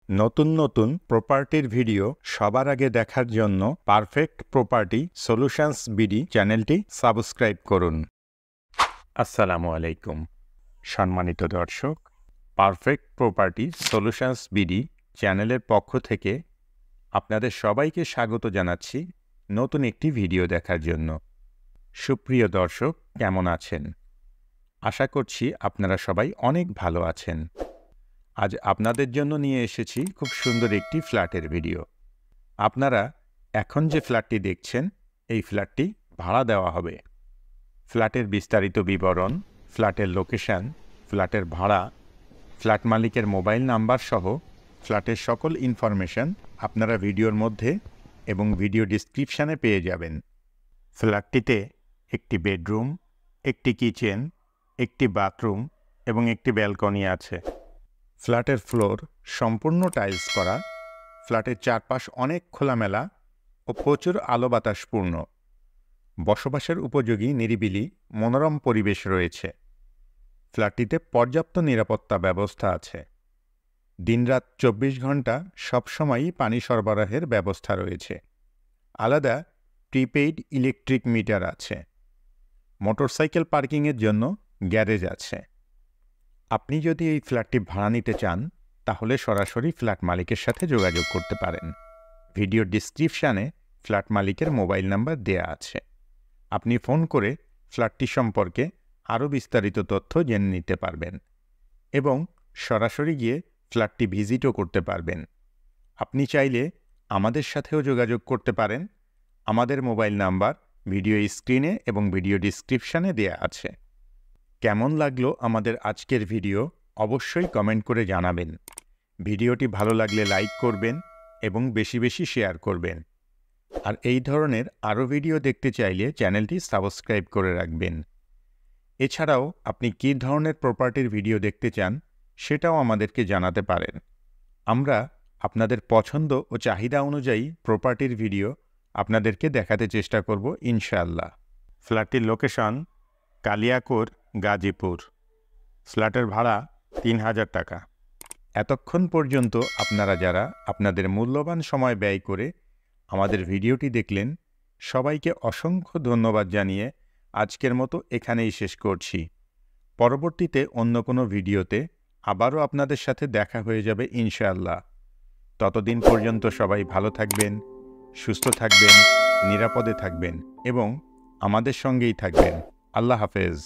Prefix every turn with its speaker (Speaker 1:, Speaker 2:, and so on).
Speaker 1: নতুন নতুন প্রপার্টির ভিডিও সবার আগে দেখার জন্য পারফেক্ট প্রপার্টি সলিউশনস বিডি চ্যানেলটি সাবস্ক্রাইব করুন। আসসালামু আলাইকুম সম্মানিত দর্শক, পারফেক্ট প্রপার্টি সলিউশনস বিডি চ্যানেলের পক্ষ থেকে আপনাদের সবাইকে স্বাগত জানাচ্ছি নতুন একটি ভিডিও দেখার জন্য। সুপ্রিয় দর্শক, কেমন আছেন? আশা করছি আপনারা সবাই অনেক ভালো আছেন। আজ আপনাদের জন্য নিয়ে এসেছি খুব সুন্দর একটি ফ্ল্যাটের ভিডিও। আপনারা এখন যে ফ্ল্যাটটি দেখছেন, এই ফ্ল্যাটটি ভাড়া দেওয়া হবে। ফ্ল্যাটের বিস্তারিত বিবরণ, ফ্ল্যাটের লোকেশন, ফ্ল্যাটের ভাড়া, ফ্ল্যাট মালিকের মোবাইল নাম্বার সহ ফ্ল্যাটের সকল ইনফরমেশন আপনারা ভিডিওর মধ্যে এবং ভিডিও ডিসক্রিপশানে পেয়ে যাবেন। ফ্ল্যাটটিতে একটি বেডরুম, একটি কিচেন, একটি বাথরুম এবং একটি ব্যালকনি আছে। ফ্ল্যাটের ফ্লোর সম্পূর্ণ টাইলস করা। ফ্ল্যাটের চারপাশ অনেক খোলামেলা ও প্রচুর আলো বাতাসপূর্ণ। বসবাসের উপযোগী নিরিবিলি মনোরম পরিবেশ রয়েছে। ফ্ল্যাটটিতে পর্যাপ্ত নিরাপত্তা ব্যবস্থা আছে। দিনরাত 24 ঘন্টা সবসময়ই পানি সরবরাহের ব্যবস্থা রয়েছে। আলাদা প্রিপেইড ইলেকট্রিক মিটার আছে। মোটরসাইকেল পার্কিংয়ের জন্য গ্যারেজ আছে। আপনি যদি এই ফ্ল্যাটটি ভাড়া নিতে চান, তাহলে সরাসরি ফ্ল্যাট মালিকের সাথে যোগাযোগ করতে পারেন। ভিডিও ডিসক্রিপশানে ফ্ল্যাট মালিকের মোবাইল নাম্বার দেয়া আছে। আপনি ফোন করে ফ্ল্যাটটি সম্পর্কে আরও বিস্তারিত তথ্য জেনে নিতে পারবেন এবং সরাসরি গিয়ে ফ্ল্যাটটি ভিজিটও করতে পারবেন। আপনি চাইলে আমাদের সাথেও যোগাযোগ করতে পারেন। আমাদের মোবাইল নাম্বার ভিডিও স্ক্রিনে এবং ভিডিও ডিসক্রিপশানে দেয়া আছে। কেমন লাগলো আমাদের আজকের ভিডিও অবশ্যই কমেন্ট করে জানাবেন। ভিডিওটি ভালো লাগলে লাইক করবেন এবং বেশি বেশি শেয়ার করবেন। আর এই ধরনের আরও ভিডিও দেখতে চাইলে চ্যানেলটি সাবস্ক্রাইব করে রাখবেন। এছাড়াও আপনি কী ধরনের প্রপার্টির ভিডিও দেখতে চান সেটাও আমাদেরকে জানাতে পারেন। আমরা আপনাদের পছন্দ ও চাহিদা অনুযায়ী প্রপার্টির ভিডিও আপনাদেরকে দেখাতে চেষ্টা করব ইনশাআল্লাহ। ফ্ল্যাটটির লোকেশন কালিয়াকৈর, গাজীপুর। ফ্ল্যাটের ভাড়া 3000 টাকা। এতক্ষণ পর্যন্ত আপনারা যারা আপনাদের মূল্যবান সময় ব্যয় করে আমাদের ভিডিওটি দেখলেন, সবাইকে অসংখ্য ধন্যবাদ জানিয়ে আজকের মতো এখানেই শেষ করছি। পরবর্তীতে অন্য কোনো ভিডিওতে আবারও আপনাদের সাথে দেখা হয়ে যাবে ইনশাআল্লাহ। ততদিন পর্যন্ত সবাই ভালো থাকবেন, সুস্থ থাকবেন, নিরাপদে থাকবেন এবং আমাদের সঙ্গেই থাকবেন। আল্লাহ হাফেজ।